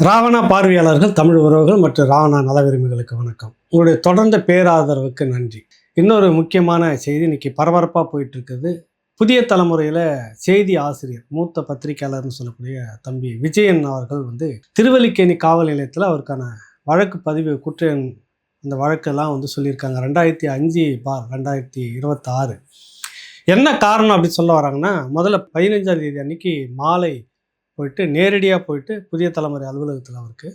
ராவணா பார்வையாளர்கள், தமிழ் உறவுகள் மற்றும் ராவணா நல விரும்பிகளுக்கு வணக்கம். உங்களுடைய தொடர்ந்த பேராதரவுக்கு நன்றி. இன்னொரு முக்கியமான செய்தி இன்னைக்கு பரபரப்பாக போயிட்டு இருக்குது. புதிய தலைமுறையில் செய்தி ஆசிரியர், மூத்த பத்திரிகையாளர்னு சொல்லக்கூடிய தம்பி விஜயன் அவர்கள் திருவல்லிக்கேணி காவல் நிலையத்தில் அவருக்கான வழக்கு பதிவு அந்த வழக்கெல்லாம் சொல்லியிருக்காங்க. 2005/2026. என்ன காரணம் அப்படி சொல்ல வராங்கன்னா, முதல்ல 15ஆம் தேதி அன்னைக்கு மாலை நேரடியாக போயிட்டு புதிய தலைமுறை அலுவலகத்தில் அவருக்கு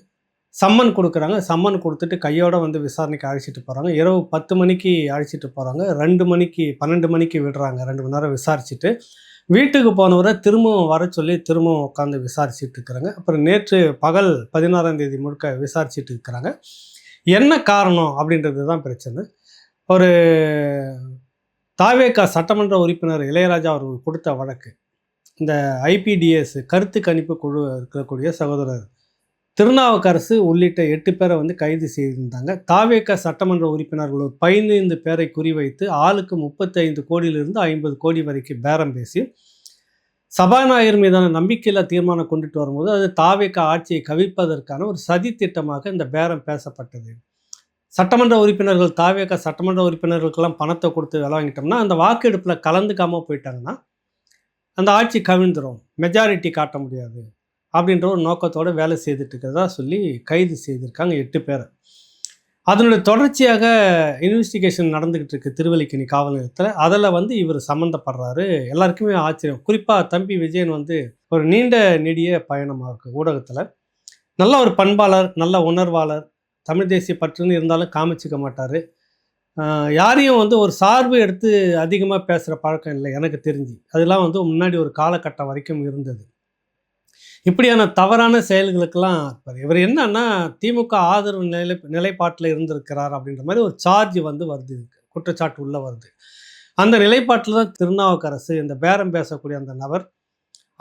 சம்மன் கொடுக்குறாங்க. சம்மன் கொடுத்துட்டு கையோடு விசாரணைக்கு அழைச்சிட்டு போகிறாங்க. இரவு 10 மணிக்கு அழைச்சிட்டு போகிறாங்க. 12 மணிக்கு விடுறாங்க. 2 மணி நேரம் விசாரிச்சுட்டு வீட்டுக்கு போனவரை திரும்பவும் வர சொல்லி திரும்பவும் உட்காந்து விசாரிச்சுட்டு இருக்கிறாங்க. அப்புறம் நேற்று பகல் 16ஆம் தேதி முழுக்க விசாரிச்சுட்டு இருக்கிறாங்க. என்ன காரணம் அப்படின்றது தான் பிரச்சனை. ஒரு தாவேகா சட்டமன்ற உறுப்பினர் இளையராஜா அவர்கள் கொடுத்த வழக்கு, இந்த ஐபிடிஎஸ் கருத்து கணிப்பு குழு இருக்கக்கூடிய சகோதரர் திருநாவுக்கரசு உள்ளிட்ட 8 பேரை கைது செய்திருந்தாங்க. தாவேகா சட்டமன்ற உறுப்பினர்கள் 15 பேரை குறிவைத்து ஆளுக்கு 35 கோடியிலிருந்து 50 கோடி வரைக்கும் பேரம் பேசி சபாநாயகர் மீதான நம்பிக்கையில்லா தீர்மானம் கொண்டுட்டு வரும்போது அது தாவேகா ஆட்சியை கவிழ்ப்பதற்கான ஒரு சதி திட்டமாக இந்த பேரம் பேசப்பட்டது. சட்டமன்ற உறுப்பினர்கள், தாவேகா சட்டமன்ற உறுப்பினர்களுக்கெல்லாம் பணத்தை கொடுத்து வேலை வாங்கிட்டோம்னா அந்த வாக்கெடுப்பில் கலந்துக்காமல் போயிட்டாங்கன்னா அந்த ஆட்சி கவிழ்ந்துடும், மெஜாரிட்டி காட்ட முடியாது அப்படின்ற ஒரு நோக்கத்தோடு வேலை செய்துட்டு இருக்கிறதா சொல்லி கைது செய்திருக்காங்க 8 பேரை. அதனுடைய தொடர்ச்சியாக இன்வெஸ்டிகேஷன் நடந்துக்கிட்டு இருக்கு திருவல்லிக்கேணி காவல் நிலையத்தில். அதில் இவர் சம்மந்தப்படுறாரு. எல்லாருக்குமே ஆச்சரியம். குறிப்பாக தம்பி விஜயன் ஒரு நீண்ட நெடிய பயணமாக இருக்குது ஊடகத்தில். நல்ல ஒரு பண்பாளர், நல்ல உணர்வாளர், தமிழ் தேசிய பற்றுன்னு இருந்தாலும் காமிச்சிக்க மாட்டார். யாரையும் ஒரு சார்பு எடுத்து அதிகமாக பேசுகிற பழக்கம் இல்லை எனக்கு தெரிஞ்சு. அதெல்லாம் முன்னாடி ஒரு காலகட்டம் வரைக்கும் இருந்தது. இப்படியான தவறான செயல்களுக்கெல்லாம் இவர் என்னன்னா திமுக ஆதரவு நிலைப்பாட்டில் இருந்திருக்கிறார் அப்படின்ற மாதிரி ஒரு சார்ஜ் வருது, குற்றச்சாட்டு உள்ள வருது. அந்த நிலைப்பாட்டில் தான் திருநாவுக்கரசு, இந்த பேரம் பேசக்கூடிய அந்த நபர்,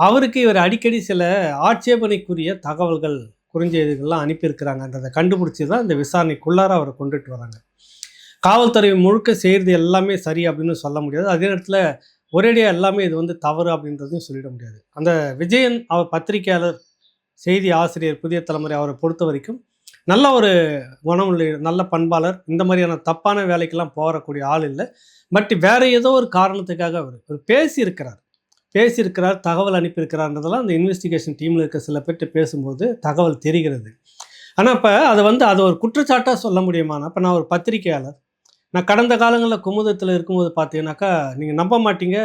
அவருக்கு இவர் அடிக்கடி சில ஆட்சேபனைக்குரிய தகவல்கள், குறுஞ்செய்திகள்லாம் அனுப்பியிருக்கிறாங்கன்றதை கண்டுபிடிச்சி தான் இந்த விசாரணைக்குள்ளார அவரை கொண்டுட்டு வராங்க. காவல்துறை முழுக்க செய்கிறது எல்லாமே சரி அப்படின்னு சொல்ல முடியாது. அதே நேரத்தில் ஒரேடியாக எல்லாமே இது தவறு அப்படின்றதையும் சொல்லிட முடியாது. அந்த விஜயன் அவர் பத்திரிகையாளர், செய்தி ஆசிரியர், புதிய தலைமுறை, அவரை பொறுத்த வரைக்கும் நல்ல ஒரு குணமுள்ள நல்ல பண்பாளர். இந்த மாதிரியான தப்பான வேலைக்கெல்லாம் போகக்கூடிய ஆள் இல்லை. பட் வேறு ஏதோ ஒரு காரணத்துக்காக அவர் பேசியிருக்கிறார், தகவல் அனுப்பியிருக்கிறார்ன்றதெல்லாம் அந்த இன்வெஸ்டிகேஷன் டீமில் இருக்க சில பேர்கிட்ட பேசும்போது தகவல் தெரிகிறது. ஆனால் இப்போ அதை ஒரு குற்றச்சாட்டாக சொல்ல முடியுமானா, இப்போ நான் ஒரு பத்திரிகையாளர், நான் கடந்த காலங்களில் குமுதத்தில் இருக்கும்போது பார்த்தீங்கன்னாக்கா நீங்கள் நம்ப மாட்டீங்க,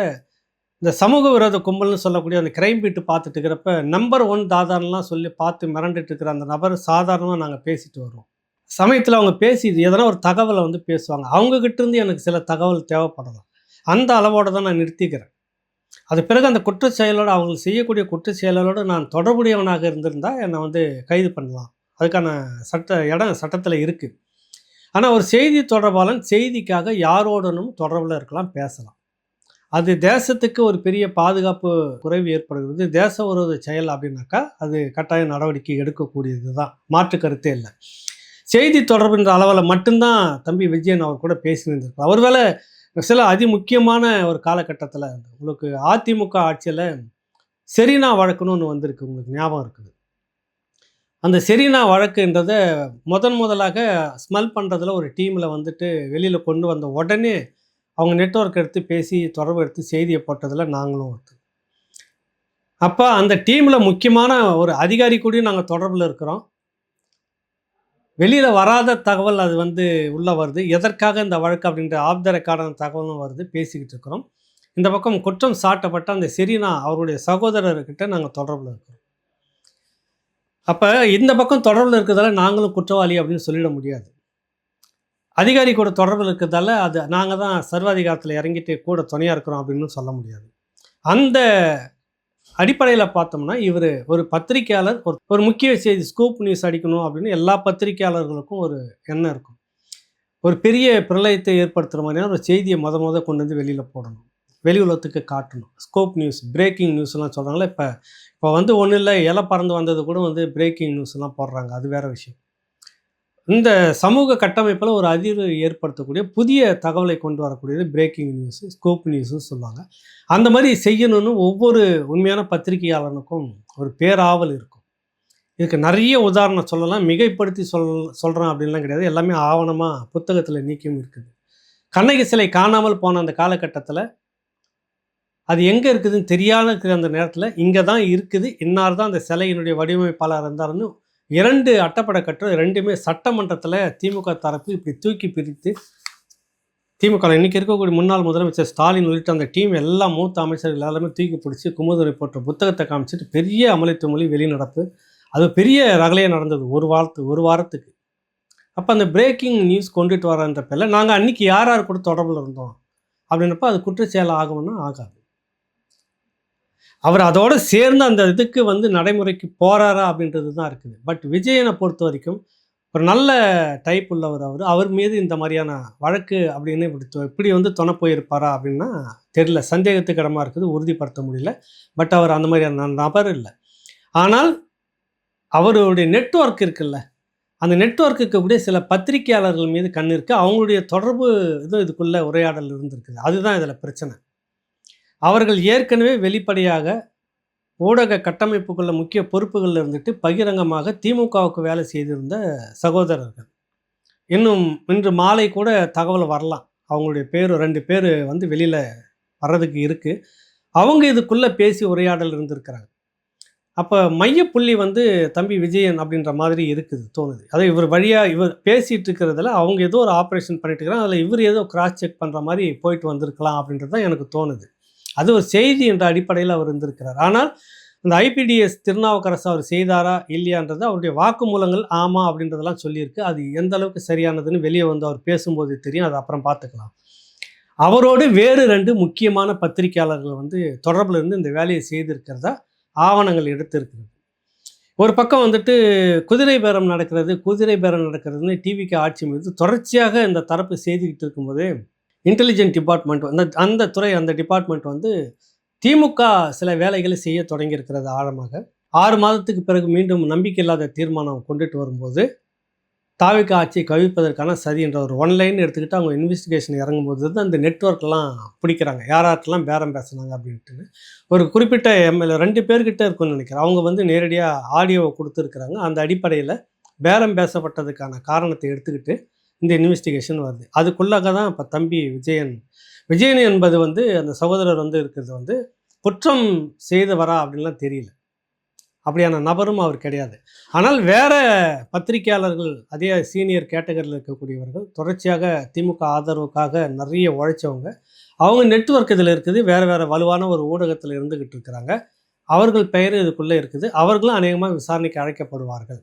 இந்த சமூக விரோத கும்பல்னு சொல்லக்கூடிய அந்த கிரைம் பீட்டு பார்த்துட்டு இருக்கிறப்ப நம்பர் 1 தாதான்லாம் சொல்லி பார்த்து மிரண்டுட்டு இருக்கிற அந்த நபர் சாதாரணமாக நாங்கள் பேசிட்டு வருவோம். சமயத்தில் அவங்க பேசி எதனா ஒரு தகவலை பேசுவாங்க. அவங்ககிட்டேருந்து எனக்கு சில தகவல் தேவைப்படலாம். அந்த அளவோடு தான் நான் நிறுத்திக்கிறேன். அது பிறகு அந்த குற்ற செயலோடு, அவங்களுக்கு செய்யக்கூடிய குற்ற செயலோடு நான் தொடர்புடையவனாக இருந்திருந்தால் என்னை கைது பண்ணலாம். அதுக்கான இடம் சட்டத்தில் இருக்குது. ஆனால் ஒரு செய்தி தொடர்பாளன் செய்திக்காக யாரோடனும் தொடர்பில் இருக்கலாம், பேசலாம். அது தேசத்துக்கு ஒரு பெரிய பாதுகாப்பு குறைவு ஏற்படுகிறது. தேச விரோத செயல் அப்படின்னாக்கா அது கட்டாய நடவடிக்கை எடுக்கக்கூடியது தான், மாற்று கருத்தே இல்லை. செய்தி தொடர்புன்ற அளவில் மட்டும்தான் தம்பி விஜயன் அவர் கூட பேசியிருந்திருக்கலாம். ஒருவேளை சில அதிமுக்கியமான ஒரு காலகட்டத்தில் உங்களுக்கு அதிமுக ஆட்சியில் செரீனா வழக்குன்னு ஒன்று வந்திருக்கு, உங்களுக்கு ஞாபகம் இருக்குது. அந்த செரீனா வழக்குன்றதை முதலாக ஸ்மெல் பண்ணுறதுல ஒரு டீமில் வெளியில் கொண்டு வந்த உடனே அவங்க நெட்வொர்க் எடுத்து பேசி தொடர்பு எடுத்து செய்தியை போட்டதில் நாங்களும் ஒருத்தர். அப்போ அந்த டீமில் முக்கியமான ஒரு அதிகாரி கூடயும் நாங்கள் தொடர்பில் இருக்கிறோம். வெளியில் வராத தகவல் அது உள்ளே வருது. எதற்காக இந்த வழக்கு அப்படின்ற ஆஃப் த ரெக்கார்டான தகவலும் வருது, பேசிக்கிட்டு இருக்கிறோம். இந்த பக்கம் குற்றம் சாட்டப்பட்ட அந்த செரீனா அவருடைய சகோதரர்கிட்ட நாங்கள் தொடர்பில் இருக்கிறோம். அப்போ இந்த பக்கம் தொடர்பில் இருக்கிறதால நாங்களும் குற்றவாளி அப்படின்னு சொல்லிட முடியாது. அதிகாரி கூட தொடர்பில் இருக்கிறதால அது நாங்கள் தான் சர்வாதிகாரத்தில் இறங்கிட்டு கூட துணையாக இருக்கிறோம் அப்படின்னு சொல்ல முடியாது. அந்த அடிப்படையில் பார்த்தோம்னா இவர் ஒரு பத்திரிகையாளர், ஒரு முக்கிய செய்தி ஸ்கூப் நியூஸ் அடிக்கணும் அப்படின்னு எல்லா பத்திரிகையாளர்களுக்கும் ஒரு எண்ணம் இருக்கும். ஒரு பெரிய பிரளயத்தை ஏற்படுத்துகிற மாதிரியான ஒரு செய்தியை கொண்டு வெளியில் போடணும், வெளி உலகத்துக்கு காட்டணும். ஸ்கோப் நியூஸ், பிரேக்கிங் நியூஸ்லாம் சொல்கிறாங்களே. இப்போ ஒன்றும் இல்லை, இலை பறந்து வந்தது கூட பிரேக்கிங் நியூஸ்லாம் போடுறாங்க, அது வேறு விஷயம். இந்த சமூக கட்டமைப்பில் ஒரு அதிர்வு ஏற்படுத்தக்கூடிய புதிய தகவலை கொண்டு வரக்கூடியது பிரேக்கிங் நியூஸு, ஸ்கோப் நியூஸுன்னு சொல்லுவாங்க. அந்த மாதிரி செய்யணும்னு ஒவ்வொரு உண்மையான பத்திரிகையாளனுக்கும் ஒரு பேராவல் இருக்கும். இதுக்கு நிறைய உதாரணம் சொல்லலாம். மிகைப்படுத்தி சொல்கிறேன் அப்படின்லாம் கிடையாது. எல்லாமே ஆவணமாக புத்தகத்தில் நீக்கியும் இருக்குது. கண்ணகி சிலை காணாமல் போன அந்த காலகட்டத்தில் அது எங்கே இருக்குதுன்னு தெரியாத இருக்கிற அந்த நேரத்தில் இங்கே தான் இருக்குது, இன்னார் தான் அந்த சிலையினுடைய வடிவமைப்பாளர் இருந்தாருன்னு 2 அட்டப்படை கட்டுரை 2மே சட்டமன்றத்தில் திமுக தரப்பு இப்படி தூக்கி பிரித்து திமுக இன்னைக்கு இருக்கக்கூடிய முன்னாள் முதலமைச்சர் ஸ்டாலின் உள்ளிட்ட அந்த டீம் எல்லா மூத்த அமைச்சர்கள் எல்லாருமே தூக்கி பிடிச்சி குமுதரை போட்ட புத்தகத்தை காமிச்சிட்டு பெரிய அமளித்து மொழி வெளிநடப்பு. அது பெரிய ரகலையாக நடந்தது ஒரு வாரத்துக்கு. அப்போ அந்த பிரேக்கிங் நியூஸ் கொண்டுட்டு வரன்ற பேரில் நாங்கள் அன்றைக்கி யார் யார் கூட தொடர்பில் இருந்தோம் அப்படின்றப்ப அது குற்றச்செயல் ஆகும்னா ஆகாது. அவர் அதோடு சேர்ந்து அந்த இதுக்கு வந்து நடைமுறைக்கு போகிறாரா அப்படின்றது தான் இருக்குது. பட் விஜயனை பொறுத்த வரைக்கும் ஒரு நல்ல டைப் உள்ளவர். அவர் மீது இந்த மாதிரியான வழக்கு அப்படின்னு இப்படி வந்து துணை போயிருப்பாரா அப்படின்னா தெரியல. சந்தேகத்துக்கு இடமா இருக்குது, உறுதிப்படுத்த முடியல. பட் அவர் அந்த மாதிரியான நபர் இல்லை. ஆனால் அவருடைய நெட்வொர்க் இருக்குல்ல, அந்த நெட்வொர்க்குக்கு கூட சில பத்திரிகையாளர்கள் மீது கண் இருக்குது. அவங்களுடைய தொடர்பு இதுக்குள்ளே உரையாடல் இருந்திருக்குது. அதுதான் இதில் பிரச்சனை. அவர்கள் ஏற்கனவே வெளிப்படையாக ஊடக கட்டமைப்புக்குள்ள முக்கிய பொறுப்புகளில் இருந்துட்டு பகிரங்கமாக திமுகவுக்கு வேலை செய்திருந்த சகோதரர்கள். இன்னும் இன்று மாலை கூட தகவல் வரலாம். அவங்களுடைய பேர் 2 பேர் வந்து வெளியில் வர்றதுக்கு இருக்குது. அவங்க இதுக்குள்ளே பேசி உரையாடல் இருந்திருக்கிறாங்க. அப்போ மையப்புள்ளி வந்து தம்பி விஜயன் அப்படின்ற மாதிரி இருக்குது தோணுது. அதை இவர் வழியாக இவர் பேசிகிட்டு இருக்கிறதுல அவங்க ஏதோ ஒரு ஆப்ரேஷன் பண்ணிட்டு இருக்கிறாங்க. அதில் இவர் ஏதோ கிராஸ் செக் பண்ணுற மாதிரி போயிட்டு வந்திருக்கலாம் அப்படின்றது தான் எனக்கு தோணுது. அது ஒரு செய்தி என்ற அடிப்படையில் அவர் இருந்திருக்கிறார். ஆனால் அந்த ஐபிடிஎஸ் திருநாவுக்கரசு அவர் செய்தாரா இல்லையான்றது அவருடைய வாக்குமூலங்கள் ஆமாம் அப்படின்றதெல்லாம் சொல்லியிருக்கு. அது எந்த அளவுக்கு சரியானதுன்னு வெளியே வந்து அவர் பேசும்போது தெரியும். அது அப்புறம் பார்த்துக்கலாம். அவரோடு வேறு 2 முக்கியமான பத்திரிகையாளர்கள் வந்து தொடர்பில் இருந்து இந்த வேலையை செய்திருக்கிறதா ஆவணங்கள் எடுத்திருக்கிறது. ஒரு பக்கம் வந்துட்டு குதிரை பேரம் நடக்கிறதுன்னு டிவிக்கு ஆட்சி மீது தொடர்ச்சியாக இந்த தரப்பு செய்துக்கிட்டு இருக்கும்போது இன்டெலிஜென்ட் டிபார்ட்மெண்ட் அந்த துறை அந்த டிபார்ட்மெண்ட் வந்து திமுக சில வேலைகளை செய்ய தொடங்கியிருக்கிறது ஆழமாக. 6 மாதத்துக்கு பிறகு மீண்டும் நம்பிக்கையில்லாத தீர்மானம் கொண்டுட்டு வரும்போது தாவிக ஆட்சியை கவிழ்ப்பதற்கான சதி என்ற ஒரு ஒன்லைன் எடுத்துக்கிட்டு அவங்க இன்வெஸ்டிகேஷன் இறங்கும்போது தான் அந்த நெட்வொர்க்லாம் பிடிக்கிறாங்க. யார்கிட்டலாம் பேரம் பேசுனாங்க அப்படின்ட்டு ஒரு குறிப்பிட்ட எம்எல்ஏ 2 பேர்கிட்ட இருக்குன்னு நினைக்கிறேன். அவங்க வந்து நேரடியாக ஆடியோவை கொடுத்துருக்குறாங்க. அந்த அடிப்படையில் பேரம் பேசப்பட்டதுக்கான காரணத்தை எடுத்துக்கிட்டு இந்த இன்வெஸ்டிகேஷன் வருது. அதுக்குள்ளாக தான் இப்போ தம்பி விஜயன் என்பது வந்து அந்த சகோதரர் வந்து இருக்கிறது வந்து குற்றம் செய்தவரா அப்படின்லாம் தெரியல. அப்படியான நபரும் அவர் கிடையாது. ஆனால் வேற பத்திரிகையாளர்கள் அதே சீனியர் கேட்டகரியில் இருக்கக்கூடியவர்கள் தொடர்ச்சியாக திமுக ஆதரவுக்காக நிறைய உழைச்சவங்க. அவங்க நெட்வொர்க் இதில் இருக்குது. வேறு வலுவான ஒரு ஊடகத்தில் இருந்துக்கிட்டு இருக்கிறாங்க. அவர்கள் பெயர் இதுக்குள்ளே இருக்குது. அவர்களும் அநேகமாக விசாரணைக்கு அழைக்கப்படுவார்கள்.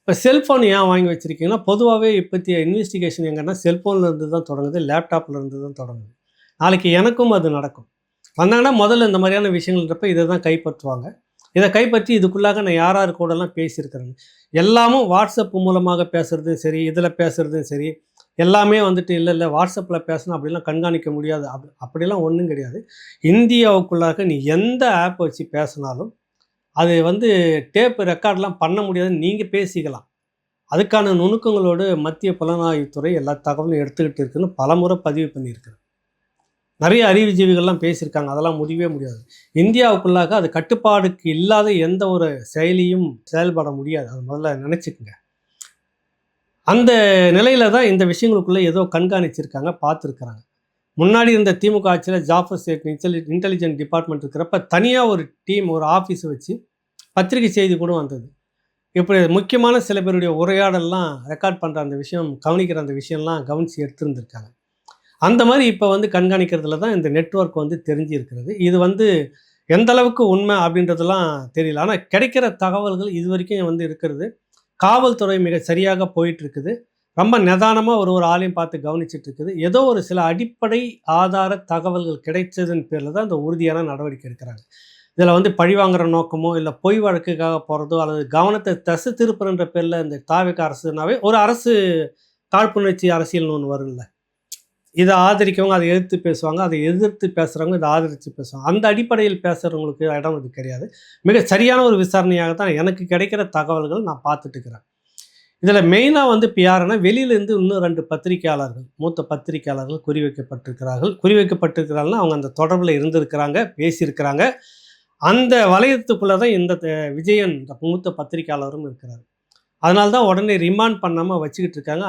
இப்போ செல்ஃபோன் ஏன் வாங்கி வச்சுருக்கீங்கன்னா பொதுவாகவே இப்போத்திய இன்வெஸ்டிகேஷன் எங்கன்னா செல்ஃபோனில் இருந்து தான் தொடங்குது, லேப்டாப்பில் இருந்து தான் தொடங்குது. நாளைக்கு எனக்கும் அது நடக்கும். வந்தாங்கன்னா முதல்ல இந்த மாதிரியான விஷயங்கள்ன்றப்ப இதை தான் கைப்பற்றுவாங்க. இதை கைப்பற்றி இதுக்குள்ளாக நான் யார் கூடலாம் பேசியிருக்கிறேன்னு எல்லாமும் வாட்ஸ்அப் மூலமாக பேசுகிறதும் சரி, இதில் பேசுகிறதும் சரி, எல்லாமே வந்துட்டு இல்லை வாட்ஸ்அப்பில் பேசணும் அப்படிலாம் கண்காணிக்க முடியாது. அப்படிலாம் ஒன்றும் கிடையாது. இந்தியாவுக்குள்ளாக நீ எந்த ஆப் வச்சு பேசினாலும் அது வந்து டேப் ரெக்கார்ட்லாம் பண்ண முடியாதுன்னு நீங்கள் பேசிக்கலாம். அதுக்கான நுணுக்கங்களோடு மத்திய புலனாய்வுத்துறை எல்லா தகவலும் எடுத்துக்கிட்டு இருக்குன்னு பலமுறை பதிவு பண்ணியிருக்கிறேன். நிறைய அறிவுஜீவிகள்லாம் பேசியிருக்காங்க. அதெல்லாம் முடியவே முடியாது. இந்தியாவுக்குள்ளாக அது கட்டுப்பாடுக்கு இல்லாத எந்த ஒரு செயலியும் செயல்பட முடியாது. அது முதல்ல நினச்சிக்கங்க. அந்த நிலையில் தான் இந்த விஷயங்களுக்குள்ளே ஏதோ கண்காணிச்சிருக்காங்க, பார்த்துருக்குறாங்க. முன்னாடி இருந்த திமுக ஆட்சியில் ஜாஃபர் சேக் இன்டெலிஜென்ட் டிபார்ட்மெண்ட் இருக்கிறப்ப தனியாக ஒரு டீம் ஒரு ஆஃபீஸை வச்சு பத்திரிகை செய்தி கூட வந்தது. இப்படி முக்கியமான சில பேருடைய உரையாடல்லாம் ரெக்கார்ட் பண்ணுற அந்த விஷயம் கவனிக்கிற அந்த விஷயம்லாம் கவனித்து எடுத்துருந்துருக்காங்க. அந்த மாதிரி இப்போ வந்து கண்காணிக்கிறதுல தான் இந்த நெட்வொர்க் வந்து தெரிஞ்சிருக்கிறது. இது வந்து எந்த அளவுக்கு உண்மை அப்படின்றதெல்லாம் தெரியல. ஆனால் கிடைக்கிற தகவல்கள் இது வரைக்கும் வந்து இருக்கிறது. காவல்துறை மிக சரியாக போயிட்டுருக்குது. ரொம்ப நிதானமாக ஒரு ஆளையும் பார்த்து கவனிச்சிட்டு இருக்குது. ஏதோ ஒரு சில அடிப்படை ஆதார தகவல்கள் கிடைச்சதன் பேரில் தான் இந்த உறுதியான நடவடிக்கை எடுக்கிறாங்க. இதில் வந்து பழிவாங்கிற நோக்கமோ இல்லை பொய் வழக்குக்காக போகிறதோ அல்லது கவனத்தை திசை திருப்புறன்ற பேரில் இந்த தாவிக அரசுனாவே ஒரு அரசு காழ்ப்புணர்ச்சி அரசியல்னு ஒன்று வரும்ல, இதை ஆதரிக்கவங்க அதை எதிர்த்து பேசுவாங்க, அதை எதிர்த்து பேசுகிறவங்க இதை ஆதரித்து பேசுவாங்க. அந்த அடிப்படையில் பேசுகிறவங்களுக்கு இடம் இது கிடையாது. மிக சரியான ஒரு விசாரணையாக தான் எனக்கு கிடைக்கிற தகவல்கள் நான் பார்த்துட்டு இருக்கிறேன். இதில் மெயினாக வந்து இப்போ யாருன்னா வெளியிலேருந்து இன்னும் 2 பத்திரிகையாளர்கள் மூத்த பத்திரிகையாளர்கள் குறிவைக்கப்பட்டிருக்கிறாங்கன்னா அவங்க அந்த தொடர்பில் இருந்திருக்கிறாங்க, பேசியிருக்கிறாங்க. அந்த வளையத்துக்குள்ளே தான் இந்த விஜயன் இந்த மூத்த பத்திரிகையாளரும் இருக்கிறார். அதனால தான் உடனே ரிமாண்ட் பண்ணாமல் வச்சுக்கிட்டு இருக்காங்க.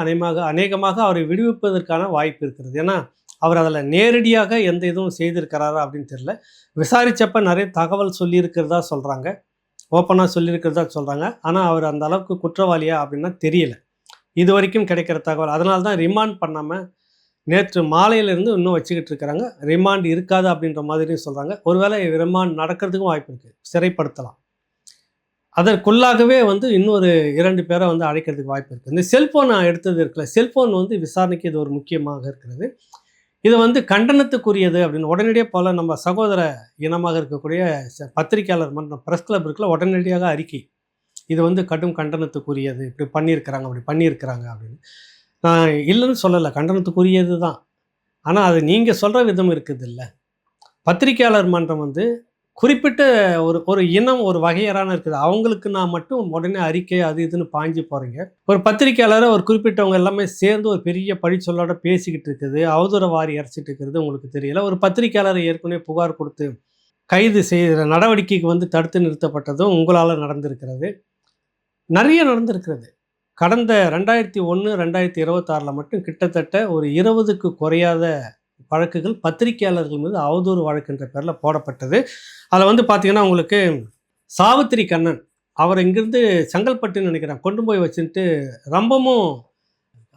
அநேகமாக அவரை விடுவிப்பதற்கான வாய்ப்பு இருக்கிறது. ஏன்னா, அவர் அதில் நேரடியாக எந்த இதுவும் செய்திருக்கிறாரா அப்படின்னு தெரியல. விசாரித்தப்ப நிறைய தகவல் சொல்லியிருக்கிறதா சொல்கிறாங்க. ஓப்பனாக சொல்லியிருக்கிறதா சொல்கிறாங்க. ஆனால் அவர் அந்த அளவுக்கு குற்றவாளியா அப்படின்னா தெரியல. இது வரைக்கும் கிடைக்கிற தகவல். அதனால தான் ரிமாண்ட் பண்ணாமல் நேற்று மாலையிலேருந்து இன்னும் வச்சுக்கிட்டு இருக்கிறாங்க. ரிமாண்ட் இருக்காது அப்படின்ற மாதிரியும் சொல்கிறாங்க. ஒருவேளை ரிமாண்ட் நடக்கிறதுக்கும் வாய்ப்பு இருக்குது. சிறைப்படுத்தலாம். அதற்குள்ளாகவே இன்னொரு 2 பேரை அழைக்கிறதுக்கு வாய்ப்பு இருக்குது. இந்த செல்ஃபோன் எடுத்தது இருக்குல்ல, செல்ஃபோன் விசாரணைக்கு இது ஒரு முக்கியமாக இருக்கிறது. இது கண்டனத்துக்குரியது அப்படின்னு உடனடியாக போல நம்ம சகோதர இனமாக இருக்கக்கூடிய பத்திரிகையாளர் மன்றம் பிரஸ் கிளப் இருக்குல்ல, உடனடியாக அறிக்கை. இது கடும் கண்டனத்துக்குரியது. இப்படி பண்ணியிருக்கிறாங்க, அப்படி பண்ணியிருக்கிறாங்க அப்படின்னு. நான் இல்லைன்னு சொல்லலை, கண்டனத்துக்குரியது தான். ஆனால் அது நீங்கள் சொல்கிற விதம் இருக்குது இல்லை. பத்திரிகையாளர் மன்றம் குறிப்பிட்ட ஒரு இனம், ஒரு வகையறான இருக்குது. அவங்களுக்கு நான் மட்டும் உடனே அறிக்கை அது இதுன்னு பாய்ஞ்சு போகிறீங்க. ஒரு பத்திரிகையாளரை ஒரு குறிப்பிட்டவங்க எல்லாமே சேர்ந்து ஒரு பெரிய பழிச்சொல்லோட பேசிக்கிட்டு இருக்குது, அவதூற வாரி இறைச்சிட்டு இருக்கிறது உங்களுக்கு தெரியல. ஒரு பத்திரிகையாளரை ஏற்கனவே புகார் கொடுத்து கைது செய்கிற நடவடிக்கைக்கு தடுத்து நிறுத்தப்பட்டதும் உங்களால் நடந்திருக்கிறது. நிறைய நடந்திருக்கிறது. கடந்த 2001, 2026 மட்டும் கிட்டத்தட்ட ஒரு 20க்கு குறையாத வழக்குகள் பத்திரிகையாளர்கள் மீது அவதூறு வழக்குன்ற பேரில் போடப்பட்டது. அதில் பார்த்தீங்கன்னா உங்களுக்கு சாவித்திரி கண்ணன் அவர் இங்கிருந்து செங்கல்பட்டுன்னு நினைக்கிறேன் கொண்டு போய் வச்சுட்டு ரொம்பவும்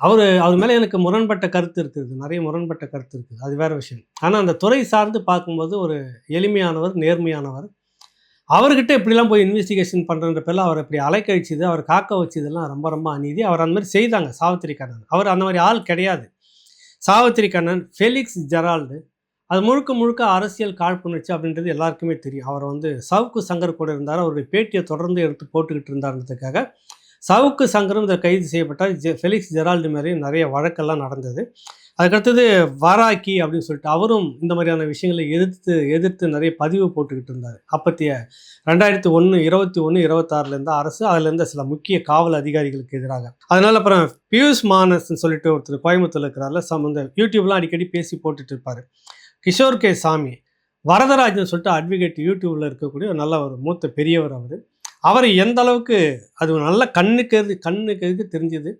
அவர் மேலே எனக்கு முரண்பட்ட கருத்து இருக்குது. நிறைய முரண்பட்ட கருத்து இருக்குது, அது வேறு விஷயம். ஆனால் அந்த துறை சார்ந்து பார்க்கும்போது ஒரு எளிமையானவர், நேர்மையானவர். அவர்கிட்ட இப்படிலாம் போய் இன்வெஸ்டிகேஷன் பண்ணுறன்ற பேரில் அவர் இப்படி அலைக்கழிச்சது, அவர் காக்க வச்சதெல்லாம் ரொம்ப ரொம்ப அநீதி. அவர் அந்த மாதிரி செய்தாங்க சாவித்திரி கண்ணன். அவர் அந்த மாதிரி ஆள் கிடையாது. சாவித்திரி கண்ணன், ஃபெலிக்ஸ் ஜெரால்டு, அது முழுக்க முழுக்க அரசியல் காழ்ப்புணர்ச்சி அப்படின்றது எல்லாருக்குமே தெரியும். அவர் சவுக்கு சங்கர் கூட இருந்தார். அவருடைய பேட்டியை தொடர்ந்து எடுத்து போட்டுக்கிட்டு இருந்தார்ன்றதுக்காக சவுக்கு சங்கரும் இதை கைது செய்யப்பட்டார். ஃபெலிக்ஸ் ஜெரால்டு மாதிரியும் நிறைய வழக்கெல்லாம் நடந்தது. அதுக்கடுத்தது வாராக்கி அப்படின்னு சொல்லிட்டு அவரும் இந்த மாதிரியான விஷயங்களை எதிர்த்து நிறைய பதிவு போட்டுக்கிட்டு இருந்தார். அப்பத்திய 2021, 26 அரசு அதுலேருந்து சில முக்கிய காவல் அதிகாரிகளுக்கு எதிராக. அதனால அப்புறம் பியூஷ் மானஸ்ன்னு சொல்லிட்டு ஒருத்தர் கோயம்புத்தூர் இருக்கிறாரில் இந்த யூடியூப்லாம் அடிக்கடி பேசி போட்டுட்டு இருப்பார். கிஷோர் கே சாமி, வரதராஜன் சொல்லிட்டு அட்வொகேட் யூடியூப்பில் இருக்கக்கூடிய ஒரு நல்ல ஒரு மூத்த பெரியவர். அவர் எந்த அளவுக்கு அது நல்ல கண்ணுக்கு தெரிஞ்சுது.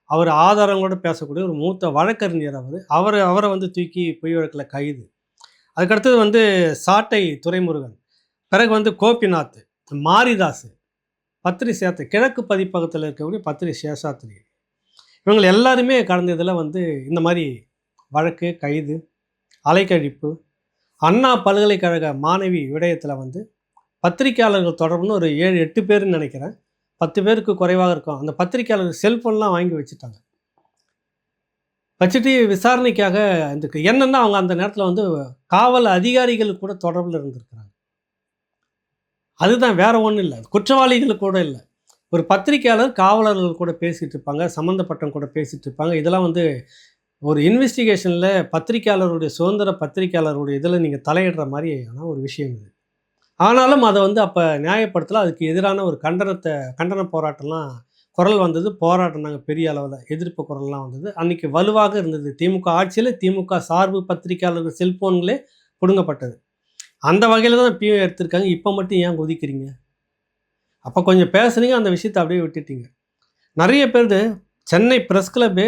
அவர் ஆதாரங்களோடு பேசக்கூடிய ஒரு மூத்த வழக்கறிஞர். அவரை தூக்கி பொய் வழக்கில் கைது. அதுக்கடுத்தது சாட்டை துரைமுருகன், பிறகு கோபிநாத், மாரிதாஸ், பத்ரி சேத்து, கிழக்கு பதிப்பகத்தில் இருக்கக்கூடிய பத்ரி சேஷாத்ரி, இவங்க எல்லாருமே கடந்த இதில் இந்த மாதிரி வழக்கு, கைது, அலைக்கழிப்பு. அண்ணா பல்கலைக்கழக மாணவி விடயத்தில் பத்திரிகையாளர்கள் தொடர்புன்னு ஒரு 7-8 பேர்னு நினைக்கிறேன், 10 பேருக்கு குறைவாக இருக்கும். அந்த பத்திரிகையாளர்கள் செல்ஃபோன்லாம் வாங்கி வச்சுட்டாங்க. வச்சுட்டு விசாரணைக்காக என்னென்னா அவங்க அந்த நேரத்தில் காவல் அதிகாரிகள் கூட தொடர்பில் இருந்திருக்கிறாங்க. அதுதான், வேற ஒன்றும் இல்லை. குற்றவாளிகள் கூட இல்லை. ஒரு பத்திரிகையாளர் காவலர்கள் கூட பேசிகிட்டு இருப்பாங்க, சம்மந்தப்பட்டவங்க கூட பேசிகிட்டு இருப்பாங்க. இதெல்லாம் ஒரு இன்வெஸ்டிகேஷனில் பத்திரிகையாளருடைய சுதந்திர பத்திரிகையாளருடைய இதில் நீங்கள் தலையிடுற மாதிரியான ஒரு விஷயம் இது. ஆனாலும் அதை அப்போ நியாயப்படுத்தல. அதுக்கு எதிரான ஒரு கண்டன போராட்டம்லாம் குரல் வந்தது. போராட்டினாங்க பெரிய அளவில், எதிர்ப்பு குரல்லாம் வந்தது. அன்றைக்கி வலுவாக இருந்தது. திமுக ஆட்சியில் திமுக சார்பு பத்திரிகையாளர்கள் செல்ஃபோன்களே பிடுங்கப்பட்டது. அந்த வகையில் தான் இப்பயும் எடுத்திருக்காங்க. இப்போ மட்டும் ஏன் குதிக்கிறீங்க? அப்போ கொஞ்சம் பேசுனீங்க, அந்த விஷயத்தை அப்படியே விட்டுட்டீங்க. நிறைய பேர் சென்னை பிரஸ் கிளப்பே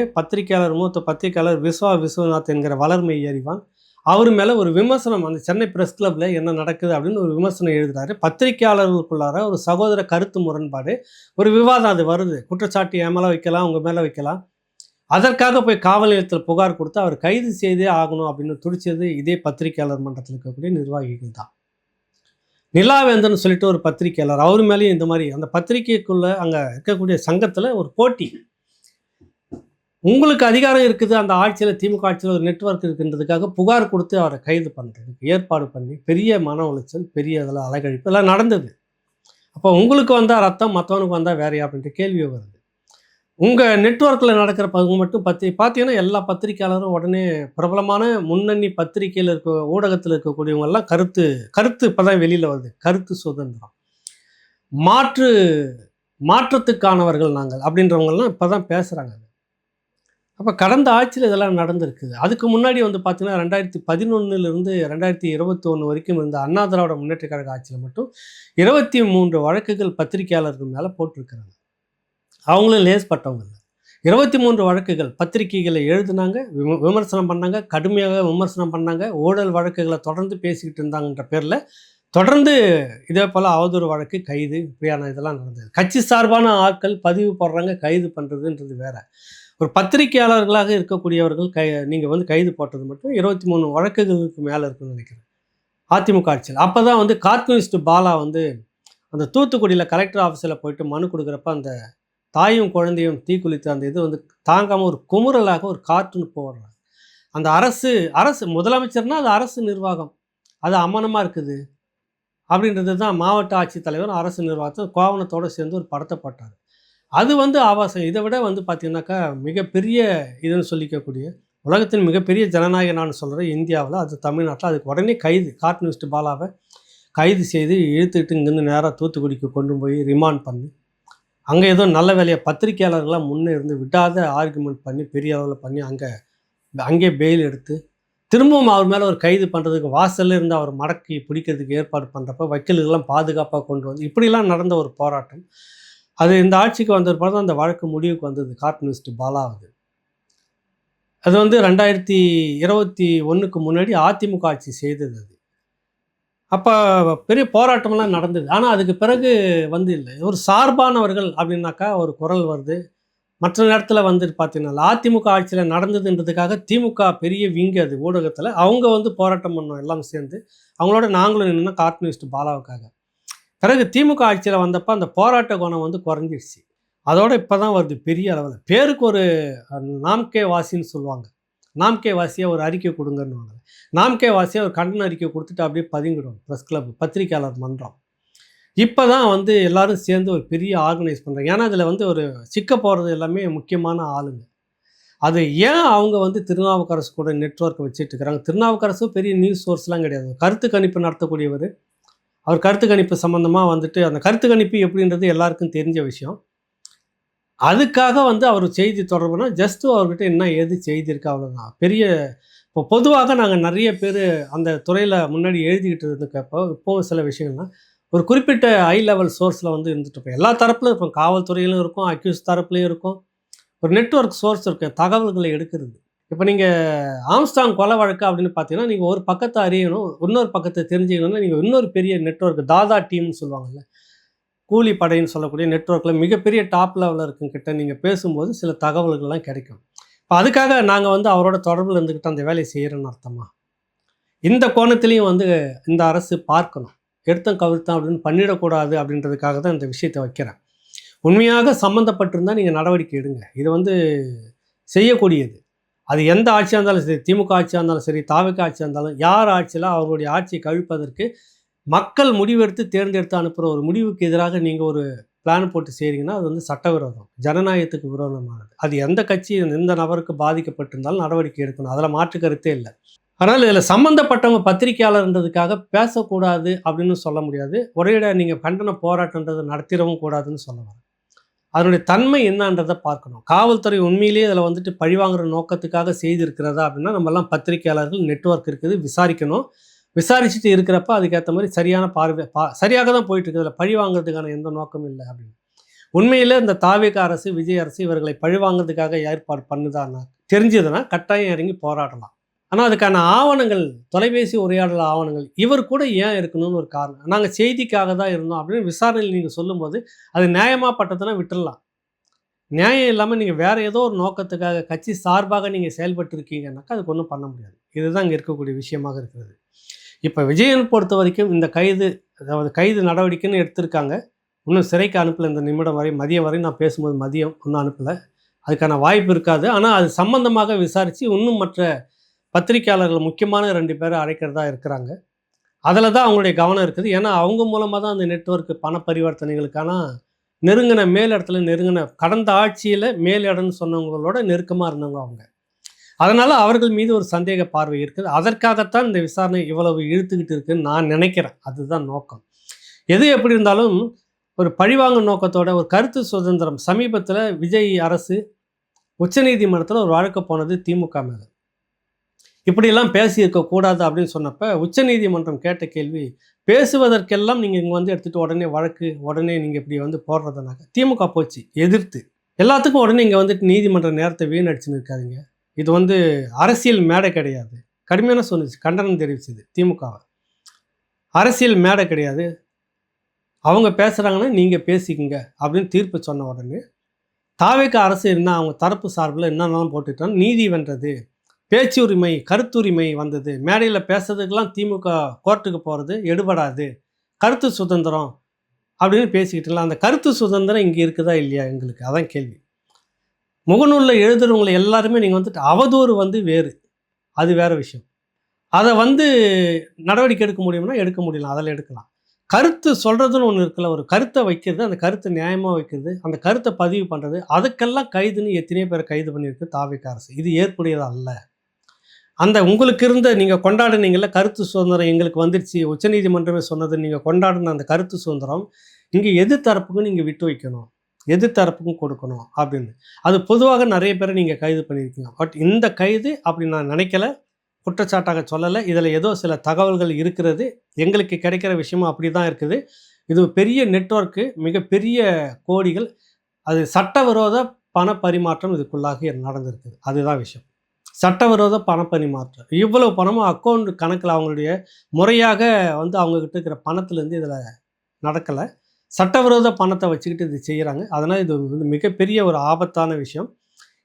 மூத்த பத்திரிகையாளர் விஸ்வநாத் என்கிற வளர்மை அறிவான், அவர் மேலே ஒரு விமர்சனம், அந்த சென்னை பிரஸ் கிளப்பில் என்ன நடக்குது அப்படின்னு ஒரு விமர்சனம் எழுதுகிறாரு. பத்திரிகையாளர்களுக்குள்ளார ஒரு சகோதர கருத்து முரண்பாடு, ஒரு விவாதம் அது வருது. குற்றச்சாட்டு என் மேலே வைக்கலாம், உங்கள் மேலே வைக்கலாம். அதற்காக போய் காவல் நிலையத்தில் புகார் கொடுத்து அவர் கைது செய்தே ஆகணும் அப்படின்னு துடிச்சது இதே பத்திரிகையாளர் மன்றத்தில் இருக்கக்கூடிய நிர்வாகிகள் தான். நிலாவேந்தன் சொல்லிட்டு ஒரு பத்திரிகையாளர், அவர் மேலேயும் இந்த மாதிரி அந்த பத்திரிகைக்குள்ளே அங்கே இருக்கக்கூடிய சங்கத்தில் ஒரு போட்டி. உங்களுக்கு அதிகாரம் இருக்குது, அந்த ஆட்சியில் திமுக ஆட்சியில் ஒரு நெட்வொர்க் இருக்குன்றதுக்காக புகார் கொடுத்து அவரை கைது பண்ணுறதுக்கு ஏற்பாடு பண்ணி பெரிய மன உளைச்சல், பெரிய இதில் அலைக்கழிப்பு எல்லாம் நடந்தது. அப்போ உங்களுக்கு வந்தால் ரத்தம், மற்றவனுக்கு வந்தால் வேறையா அப்படின்ற கேள்வி வருது. உங்கள் நெட்வொர்க்கில் நடக்கிற பங்கு மட்டும் பார்த்தீங்கன்னா எல்லா பத்திரிகையாளரும் உடனே பிரபலமான முன்னணி பத்திரிகையில் ஊடகத்தில் இருக்கக்கூடியவங்கெல்லாம் கருத்து இப்போ தான் வெளியில் வருது. கருத்து சுதந்திரம், மாற்றத்துக்கானவர்கள் நாங்கள் அப்படின்றவங்கெல்லாம் இப்போ தான் பேசுகிறாங்க. அப்போ கடந்த ஆட்சியில் இதெல்லாம் நடந்திருக்குது. அதுக்கு முன்னாடி வந்து பார்த்தீங்கன்னா 2011லிருந்து 2021 வரைக்கும் இருந்த அண்ணா திராவிட முன்னேற்ற கழக ஆட்சியில் மட்டும் 23 வழக்குகள் பத்திரிகையாளர்கள் மேலே போட்டிருக்கிறாங்க. அவங்களும் லேஸ்பட்டவங்க இல்லை. 23 வழக்குகள் பத்திரிகைகளை எழுதுனாங்க, விமர்சனம் பண்ணாங்க, கடுமையாக விமர்சனம் பண்ணாங்க, ஊழல் வழக்குகளை தொடர்ந்து பேசிக்கிட்டு இருந்தாங்கன்ற பேரில் தொடர்ந்து இதே போல் அவதூறு வழக்கு, கைது, இப்படியான இதெல்லாம் நடந்தது. கட்சி சார்பான ஆட்கள் பதிவு போடுறாங்க, கைது பண்ணுறதுன்றது வேற. ஒரு பத்திரிகையாளர்களாக இருக்கக்கூடியவர்கள் நீங்கள் வந்து கைது போட்டது மட்டும் 23 வழக்குகளுக்கு மேலே இருக்குன்னு நினைக்கிறேன் அதிமுக ஆட்சியில். அப்போ தான் வந்து கார்ட்டூனிஸ்ட் பாலா வந்து அந்த தூத்துக்குடியில் கலெக்டர் ஆஃபீஸில் போயிட்டு மனு கொடுக்குறப்ப அந்த தாயும் குழந்தையும் தீக்குளித்த அந்த இது வந்து தாங்காமல் ஒரு குமுறலாக ஒரு கார்ட்டூன் போடுறாங்க. அந்த அரசு முதலமைச்சர்னா அது அரசு நிர்வாகம், அது அமனமாக இருக்குது அப்படின்றது தான் மாவட்ட ஆட்சித்தலைவர் அரசு நிர்வாகத்தை கோவணத்தோடு சேர்ந்து ஒரு படத்தை போட்டார். அது வந்து ஆபாசம். இதை விட வந்து பார்த்தீங்கன்னாக்கா மிகப்பெரிய இதுன்னு சொல்லிக்கக்கூடிய உலகத்தின் மிகப்பெரிய ஜனநாயக நான் சொல்கிறேன் இந்தியாவில், அது தமிழ்நாட்டில். அதுக்கு உடனே கைது, கார்ட்டூனிஸ்ட் பாலாவை கைது செய்து இழுத்துக்கிட்டு இங்கேருந்து நேராக தூத்துக்குடிக்கு கொண்டு போய் ரிமாண்ட் பண்ணி அங்கே ஏதோ நல்ல வேலையை பத்திரிகையாளர்கள்லாம் முன்னே இருந்து விடாத ஆர்குமெண்ட் பண்ணி பெரிய அளவில் பண்ணி அங்கே பெயில் எடுத்து திரும்பவும் அவர் மேலே ஒரு கைது பண்ணுறதுக்கு வாசலில் இருந்து அவர் மடக்கி பிடிக்கிறதுக்கு ஏற்பாடு பண்ணுறப்ப வக்கீல்கள்லாம் பாதுகாப்பாக கொண்டு வந்து இப்படிலாம் நடந்த ஒரு போராட்டம். அது இந்த ஆட்சிக்கு வந்த பிறகு அந்த வழக்கு முடிவுக்கு வந்தது. கார்ட்டூனிஸ்ட் பாலாவது அது வந்து 2021க்கு முன்னாடி அதிமுக ஆட்சி செய்தது. அது அப்போ பெரிய போராட்டமெல்லாம் நடந்தது. ஆனால் அதுக்கு பிறகு வந்து இல்லை, ஒரு சார்பானவர்கள் அப்படின்னாக்கா ஒரு குரல் வருது. மற்ற நேரத்தில் வந்துட்டு பார்த்தீங்கன்னா அதிமுக ஆட்சியில் நடந்ததுன்றதுக்காக திமுக பெரிய விங்கு அது ஊடகத்தில் அவங்க வந்து போராட்டம் பண்ணோம் எல்லாம் சேர்ந்து. அவங்களோட நாங்களும் நின்று கார்ட்டூனிஸ்ட் பாலாவுக்காக. பிறகு திமுக ஆட்சியில் வந்தப்போ அந்த போராட்ட குணம் வந்து குறைஞ்சிடுச்சு. அதோடு இப்போ தான் வருது பெரிய அளவில். பேருக்கு ஒரு நாம்கே வாசின்னு சொல்லுவாங்க. நாம்கே வாசியாக ஒரு அறிக்கை கொடுங்கன்னுவாங்க. நாம்கே வாசியாக ஒரு கண்டன அறிக்கை கொடுத்துட்டு அப்படியே பதுங்கிடும் ப்ரெஸ் கிளப், பத்திரிகையாளர் மன்றம். இப்போ தான் வந்து எல்லோரும் சேர்ந்து ஒரு பெரிய ஆர்கனைஸ் பண்ணுறாங்க. ஏன்னா அதில் வந்து ஒரு சிக்க போகிறது எல்லாமே முக்கியமான ஆளுங்க. அது ஏன் அவங்க வந்து திருநாவுக்கரசு கூட நெட்வொர்க் வச்சுட்டு இருக்கிறாங்க. திருநாவுக்கரசு பெரிய நியூஸ் சோர்ஸ்லாம் கிடையாது, கருத்து கணிப்பு நடத்தக்கூடியவர். அவர் கருத்து கணிப்பு சம்மந்தமாக வந்துட்டு அந்த கருத்து கணிப்பு எப்படின்றது எல்லாருக்கும் தெரிஞ்ச விஷயம். அதுக்காக வந்து அவர் செய்தி தொடர்புனா ஜஸ்ட்டு அவர்கிட்ட என்ன ஏது செய்தி இருக்கா அவ்வளோதான். பெரிய இப்போ பொதுவாக நாங்கள் நிறைய பேர் அந்த துறையில் முன்னாடி எழுதிக்கிட்டு இருந்துக்கப்போ இப்போவும் சில விஷயங்கள்லாம் ஒரு குறிப்பிட்ட ஹை லெவல் சோர்ஸில் வந்து இருந்துட்டு இருப்போம். எல்லா தரப்புலையும் இருக்கும், காவல்துறையிலும் இருக்கும், அக்யூஸ் தரப்புலையும் இருக்கும், ஒரு நெட்வொர்க் சோர்ஸ் இருக்கும் தகவல்களை எடுக்கிறது. இப்போ நீங்கள் ஆம்ஸ்டாங் கொலை வழக்கு அப்படின்னு பார்த்தீங்கன்னா நீங்கள் ஒரு பக்கத்தை அறியணும், இன்னொரு பக்கத்தை தெரிஞ்சுக்கணும்னா நீங்கள் இன்னொரு பெரிய நெட்வொர்க் தாதா டீம்னு சொல்லுவாங்கள்ல, கூலி படைன்னு சொல்லக்கூடிய நெட்வொர்க்கில் மிகப்பெரிய டாப் லெவலில் இருக்குங்கிட்ட நீங்கள் பேசும்போது சில தகவல்கள்லாம் கிடைக்கும். இப்போ அதுக்காக நாங்கள் வந்து அவரோட தொடர்பில் இருந்துக்கிட்டு அந்த வேலையை செய்கிறோன்னு அர்த்தமா? இந்த கோணத்திலையும் வந்து இந்த அரசு பார்க்கணும். எடுத்தம் கவிழ்த்தம் அப்படின்னு பண்ணிடக்கூடாது அப்படின்றதுக்காக தான் இந்த விஷயத்தை வைக்கிறேன். உண்மையாக சம்மந்தப்பட்டிருந்தால் நீங்கள் நடவடிக்கை எடுங்க. இது வந்து செய்யக்கூடியது. அது எந்த ஆட்சியாக இருந்தாலும் சரி, திமுக ஆட்சியாக இருந்தாலும் சரி, தாவேகா ஆட்சியாக இருந்தாலும், யார் ஆட்சியில் அவர்களுடைய ஆட்சியை கவிழ்ப்பதற்கு மக்கள் முடிவெடுத்து தேர்ந்தெடுத்து அனுப்புகிற ஒரு முடிவுக்கு எதிராக நீங்கள் ஒரு பிளான் போட்டு செய்கிறீங்கன்னா அது வந்து சட்டவிரோதம், ஜனநாயகத்துக்கு விரோதமானது. அது எந்த கட்சி எந்த நபருக்கு பாதிக்கப்பட்டிருந்தாலும் நடவடிக்கை எடுக்கணும், அதில் மாற்று கருத்தே இல்லை. ஆனால் இதில் சம்மந்தப்பட்டவங்க பத்திரிகையாளர்ன்றதுக்காக பேசக்கூடாது அப்படின்னு சொல்ல முடியாது. ஒரேட நீங்கள் கண்டன போராட்டன்றதை நடத்திடவும் கூடாதுன்னு சொல்ல வரேன். அதனுடைய தன்மை என்னன்றதை பார்க்கணும். காவல்துறை உண்மையிலேயே அதில் வந்துட்டு பழிவாங்குற நோக்கத்துக்காக செய்திருக்கிறதா அப்படின்னா நம்மெல்லாம் பத்திரிகையாளர்கள் நெட்வொர்க் இருக்குது, விசாரிக்கணும். விசாரிச்சுட்டு இருக்கிறப்ப அதுக்கேற்ற மாதிரி சரியான சரியாக தான் போயிட்டு இருக்குது. அதில் பழி வாங்குறதுக்கான எந்த நோக்கமும் இல்லை அப்படின்னு. உண்மையில் இந்த தாவேகா அரசு, விஜய் அரசு இவர்களை பழி வாங்குறதுக்காக ஏற்பாடு பண்ணுதான்னா தெரிஞ்சதுன்னா கட்டாயம் இறங்கி போராடலாம். ஆனால் அதுக்கான ஆவணங்கள், தொலைபேசி உரையாடல் ஆவணங்கள் இவர் கூட ஏன் இருக்கணும்னு ஒரு காரணம். நாங்கள் செய்திக்காக தான் இருந்தோம் அப்படின்னு விசாரணையில் நீங்கள் சொல்லும்போது அது நியாயமாக பட்டதுன்னா விட்டுடலாம். நியாயம் இல்லாமல் நீங்கள் வேறு ஏதோ ஒரு நோக்கத்துக்காக கட்சி சார்பாக நீங்கள் செயல்பட்டு இருக்கீங்கன்னாக்கா அதுக்கு ஒன்றும் பண்ண முடியாது. இதுதான் இங்கே இருக்கக்கூடிய விஷயமாக இருக்கிறது. இப்போ விஜயன் பொறுத்த வரைக்கும் இந்த கைது, அதாவது கைது நடவடிக்கைன்னு எடுத்திருக்காங்க. இன்னும் சிறைக்கு அனுப்பலை. இந்த நிமிடம் வரை, மதியம் வரை நான் பேசும்போது மதியம் இன்னும் அனுப்பலை. அதுக்கான வாய்ப்பு இருக்காது. ஆனால் அது சம்பந்தமாக விசாரித்து இன்னும் மற்ற பத்திரிகையாளர்கள் முக்கியமான 2 பேரை அழைக்கிறதா இருக்கிறாங்க. அதில் தான் அவங்களுடைய கவனம் இருக்குது. ஏன்னா அவங்க மூலமாக தான் அந்த நெட்வொர்க் பண பரிவர்த்தனைகளுக்கான நெருங்கின கடந்த ஆட்சியில் மேலிடம்னு சொன்னவங்களோட நெருக்கமாக இருந்தவங்க அவங்க. அதனால் அவர்கள் மீது ஒரு சந்தேக பார்வை இருக்குது. அதற்காகத்தான் இந்த விசாரணை இவ்வளவு இழுத்துக்கிட்டு இருக்குன்னு நான் நினைக்கிறேன். அதுதான் நோக்கம். எது எப்படி இருந்தாலும் ஒரு பழிவாங்கும் நோக்கத்தோட ஒரு கருத்து சுதந்திரம் சமீபத்தில் விஜய் அரசு உச்சநீதிமன்றத்தில் ஒரு வழக்கு போனது திமுக மேலே. இப்படியெல்லாம் பேசியிருக்கக்கூடாது அப்படின்னு சொன்னப்போ உச்சநீதிமன்றம் கேட்ட கேள்வி, பேசுவதற்கெல்லாம் நீங்கள் இங்கே வந்து எடுத்துகிட்டு உடனே வழக்கு, உடனே நீங்கள் இப்படி வந்து போடுறதுனாக்க திமுக போச்சு எதிர்த்து. எல்லாத்துக்கும் உடனே இங்கே வந்துட்டு நீதிமன்ற நேரத்தை வீணடிச்சுன்னு இருக்காதிங்க. இது வந்து அரசியல் மேடை கிடையாது. கடுமையான சொல்லிச்சு, கண்டனம் தெரிவிச்சது திமுகவை. அரசியல் மேடை கிடையாது, அவங்க பேசுகிறாங்கன்னா நீங்கள் பேசிக்கங்க அப்படின்னு தீர்ப்பு சொன்ன உடனே தாவேக அரசு என்ன அவங்க தரப்பு சார்பில் என்னென்னலாம் போட்டுட்டாங்க. நீதி வென்றது, பேச்சுரிமை, கருத்துரிமை வந்தது, மேடையில் பேசுறதுக்கெல்லாம் திமுக கோர்ட்டுக்கு போகிறது எடுபடாது, கருத்து சுதந்திரம் அப்படின்னு பேசிக்கிட்டுலாம். அந்த கருத்து சுதந்திரம் இங்கே இருக்குதா இல்லையா எங்களுக்கு, அதான் கேள்வி. முகநூலில் எழுதுறவங்களை எல்லாருமே நீங்கள் வந்துட்டு அவதூறு வந்து வேறு, அது வேறு விஷயம். அதை வந்து நடவடிக்கை எடுக்க முடியும்னா எடுக்க முடியலாம், அதில் எடுக்கலாம். கருத்து சொல்கிறதுன்னு ஒன்று இருக்குல்ல, ஒரு கருத்தை வைக்கிறது, அந்த கருத்தை நியாயமாக வைக்கிறது, அந்த கருத்தை பதிவு பண்ணுறது, அதுக்கெல்லாம் கைதுன்னு எத்தனையோ பேரை கைது பண்ணியிருக்கு தாவேக அரசு. இது ஏற்புடையது அல்ல. அந்த உங்களுக்கு இருந்த நீங்கள் கொண்டாடுனீங்கள்ல கருத்து சுதந்திரம் எங்களுக்கு வந்துடுச்சு, உச்சநீதிமன்றமே சொன்னது, நீங்கள் கொண்டாடின அந்த கருத்து சுதந்திரம் இங்கே எதிர்த்தரப்புக்கும் நீங்கள் விட்டு வைக்கணும், எதிர்த்தரப்புக்கும் கொடுக்கணும் அப்படின்னு. அது பொதுவாக நிறைய பேரை நீங்கள் கைது பண்ணியிருக்கீங்க. பட் இந்த கைது அப்படி நான் நினைக்கல, குற்றச்சாட்டாக சொல்லலை. இதில் ஏதோ சில தகவல்கள் இருக்கிறது, எங்களுக்கு கிடைக்கிற விஷயமும் அப்படி தான் இருக்குது. இது பெரிய நெட்வொர்க்கு, மிகப்பெரிய கோடிகள், அது சட்டவிரோத பண பரிமாற்றம் இதுக்குள்ளாக நடந்திருக்குது. அதுதான் விஷயம். சட்டவிரோத பண பரிமாற்றம். இவ்வளவு பணமும் அக்கௌண்ட் கணக்கில் அவங்களுடைய முறையாக வந்து அவங்கக்கிட்ட இருக்கிற பணத்துலேருந்து இதில் நடக்கலை. சட்டவிரோத பணத்தை வச்சுக்கிட்டு இது செய்கிறாங்க. அதனால் இது வந்து மிகப்பெரிய ஒரு ஆபத்தான விஷயம்.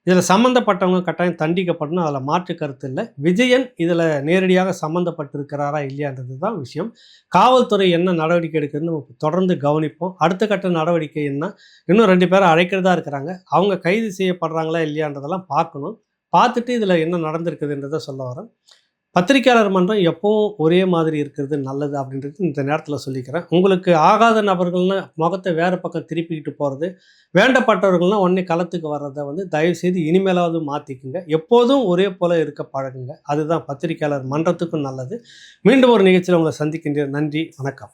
இதில் சம்மந்தப்பட்டவங்க கட்டாயம் தண்டிக்கப்படணும், அதில் மாற்று கருத்து இல்லை. விஜயன் இதில் நேரடியாக சம்மந்தப்பட்டிருக்கிறாரா இல்லையான்றது தான் விஷயம். காவல்துறை என்ன நடவடிக்கை எடுக்குதுன்னு தொடர்ந்து கவனிப்போம். அடுத்த கட்ட நடவடிக்கை என்ன, இன்னும் 2 பேரை அழைக்கிறதா இருக்கிறாங்க, அவங்க கைது செய்யப்படுறாங்களா இல்லையான்றதெல்லாம் பார்க்கணும். பார்த்துட்டு இதில் என்ன நடந்திருக்குதுன்றதை சொல்ல வரேன். பத்திரிக்கையாளர் மன்றம் எப்பவும் ஒரே மாதிரி இருக்கிறது நல்லது அப்படின்றது இந்த நேரத்தில் சொல்லிக்கிறேன். உங்களுக்கு ஆகாத நபர்கள்னா முகத்தை வேறு பக்கம் திருப்பிக்கிட்டு போகிறது, வேண்டப்பட்டவர்கள்னால் உடனே களத்துக்கு வர்றதை வந்து தயவுசெய்து இனிமேலாவது மாற்றிக்குங்க. எப்போதும் ஒரே போல் இருக்க பழகுங்க. அதுதான் பத்திரிக்கையாளர் மன்றத்துக்கும் நல்லது. மீண்டும் ஒரு நிகழ்ச்சியில் உங்களை சந்திக்கின்றேன். நன்றி, வணக்கம்.